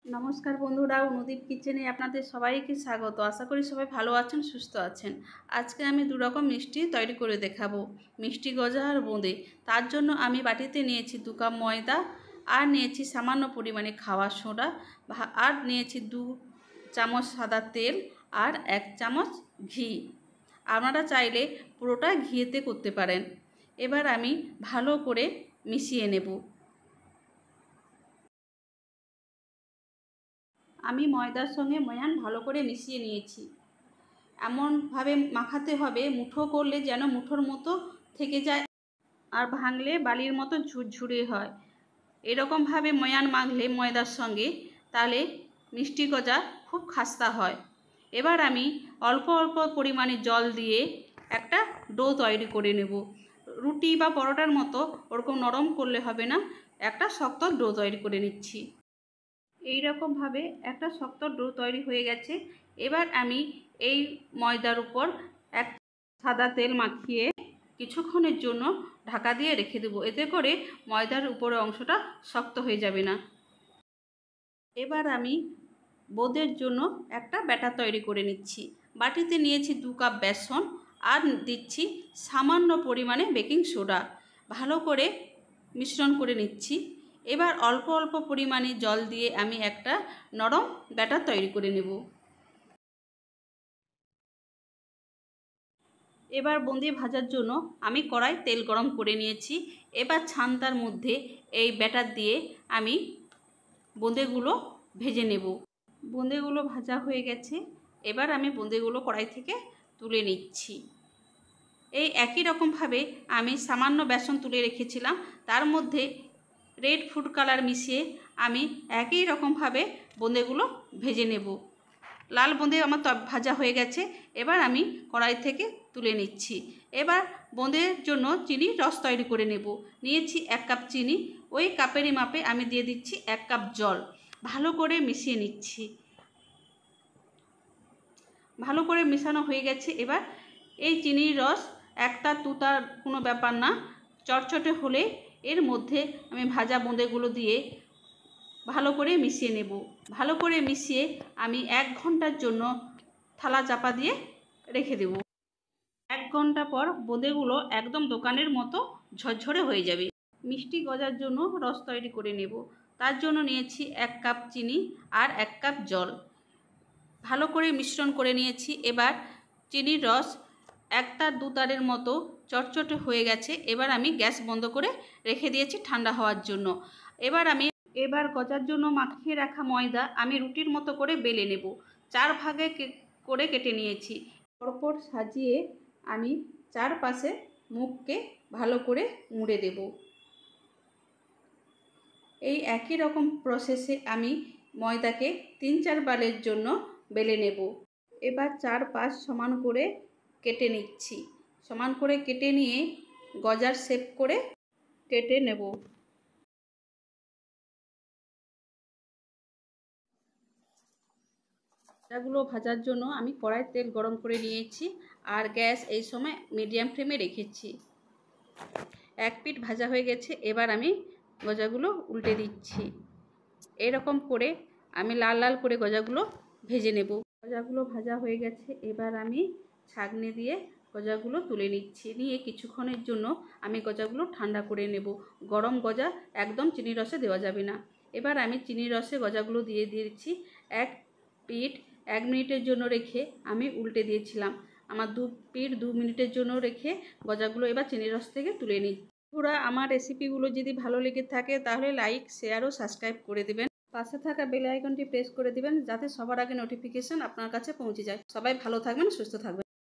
নমস্কার বন্ধুরা, অনুদীপ কিচেনে আপনাদের সবাইকে স্বাগত। আশা করি সবাই ভালো আছেন, সুস্থ আছেন। আজকে আমি দু রকম মিষ্টি তৈরি করে দেখাবো, মিষ্টি গজা আর বোঁদে। তার জন্য আমি বাটিতে নিয়েছি 2 কাপ ময়দা, আর নিয়েছি সামান্য পরিমাণে খাওয়ার সোডা, আর নিয়েছি 2 চামচ সাদা তেল আর 1 চামচ ঘি। আপনারা চাইলে পুরোটা ঘিয়েতে করতে পারেন। এবার আমি ভালো করে মিশিয়ে নেব। আমি ময়দার সঙ্গে ময়ান ভালো করে মিশিয়ে নিয়েছি। এমনভাবে মাখাতে হবে মুঠো করলে যেন মুঠোর মতো থেকে যায়, আর ভাঙলে বালির মতো ঝুরঝুরে হয়। এরকমভাবে ময়ান মাখলে ময়দার সঙ্গে, তাহলে মিষ্টি গজা খুব খাস্তা হয়। এবার আমি অল্প অল্প পরিমাণে জল দিয়ে একটা ডো তৈরি করে নেব। রুটি বা পরোটার মতো ওরকম নরম করলে হবে না, একটা শক্ত ডো তৈরি করে নিচ্ছি। এই রকমভাবে একটা শক্ত ডো তৈরি হয়ে গেছে। এবার আমি এই ময়দার উপর এক সাদা তেল মাখিয়ে কিছুক্ষণের জন্য ঢাকা দিয়ে রেখে দেবো। এতে করে ময়দার উপরের অংশটা শক্ত হয়ে যাবে না। এবার আমি বোঁদের জন্য একটা ব্যাটার তৈরি করে নিচ্ছি। বাটিতে নিয়েছি 2 কাপ বেসন, আর দিচ্ছি সামান্য পরিমাণে বেকিং সোডা। ভালো করে মিশ্রণ করে নিচ্ছি। এবার অল্প অল্প পরিমাণে জল দিয়ে আমি একটা নরম ব্যাটার তৈরি করে নেব। এবার বোঁদে ভাজার জন্য আমি কড়াই তেল গরম করে নিয়েছি। এবার ছান্তার মধ্যে এই ব্যাটার দিয়ে আমি বোঁদেগুলো ভেজে নেব। বোঁদেগুলো ভাজা হয়ে গেছে। এবার আমি বোঁদেগুলো কড়াই থেকে তুলে নিচ্ছি। এই একই রকমভাবে আমি সামান্য বেসন তুলে রেখেছিলাম, তার মধ্যে রেড ফুড কালার মিশিয়ে আমি একই রকমভাবে বোঁদেগুলো ভেজে নেব। লাল বোঁদে আমার ভাজা হয়ে গেছে। এবার আমি কড়াই থেকে তুলে নিচ্ছি। এবার বোঁদের জন্য চিনির রস তৈরি করে নেব। নিয়েছি 1 কাপ চিনি। ওই কাপেরই মাপে আমি দিয়ে দিচ্ছি 1 কাপ জল। ভালো করে মিশিয়ে নিচ্ছি। ভালো করে মেশানো হয়ে গেছে। এবার এই চিনির রস একটা তুতার কোনো ব্যাপার না, চটচটে হলে এর মধ্যে আমি ভাজা বোঁদেগুলো দিয়ে ভালো করে মিশিয়ে নেব। ভালো করে মিশিয়ে আমি 1 ঘন্টার জন্য থালা চাপা দিয়ে রেখে দেব। 1 ঘন্টা পর বোঁদেগুলো একদম দোকানের মতো ঝরঝরে হয়ে যাবে। মিষ্টি গজার জন্য রস তৈরি করে নেব। তার জন্য নিয়েছি 1 কাপ চিনি আর 1 কাপ জল। ভালো করে মিশ্রণ করে নিয়েছি। এবার চিনির রস 1 তার 2 তারের মতো চটচটে হয়ে গেছে। এবার আমি গ্যাস বন্ধ করে রেখে দিয়েছি ঠান্ডা হওয়ার জন্য। এবার গজার জন্য মাখিয়ে রাখা ময়দা আমি রুটির মতো করে বেলে নেব। 4 ভাগে করে কেটে নিয়েছি। পরপর সাজিয়ে আমি চারপাশে মুখকে ভালো করে মুড়ে দেব। এই একই রকম প্রসেসে আমি ময়দাকে 3-4 বারের জন্য বেলে নেব। এবার 4 পাশ সমান করে কেটে নিচ্ছি। সমান করে কেটে নিয়ে গজার শেপ করে কেটে নেব। গজাগুলো ভাজার জন্য আমি কড়াই তেল গরম করে নিয়েছি, আর গ্যাস এই সময় মিডিয়াম ফ্লেমে রেখেছি। 1 পিঠ ভাজা হয়ে গেছে। এবার আমি গজাগুলো উল্টে দিচ্ছি। এরকম করে আমি লাল লাল করে গজাগুলো ভেজে নেব। গজাগুলো ভাজা হয়ে গেছে। এবার আমি ছাঁকনি দিয়ে গজাগুলো তুলে নিচ্ছি। নিয়ে কিছুক্ষণের জন্য আমি গজাগুলো ঠান্ডা করে নেব। গরম গজা একদম চিনির রসে দেওয়া যাবে না। এবার আমি চিনির রসে গজাগুলো দিয়ে দিয়েছি। 1 পিঠ 1 মিনিটের জন্য রেখে আমি উল্টে দিয়েছিলাম। আমার 2 পিঠ 2 মিনিটের জন্য রেখে গজাগুলো এবার চিনির রস থেকে তুলে নিচ্ছি। বন্ধুরা, আমার রেসিপিগুলো যদি ভালো লেগে থাকে তাহলে লাইক, শেয়ার ও সাবস্ক্রাইব করে দেবেন। পাশে থাকা বেল আইকনটি প্রেস করে দিবেন, যাতে সবার আগে নোটিফিকেশন আপনার কাছে পৌঁছে যায়। সবাই ভালো থাকবেন, সুস্থ থাকবেন।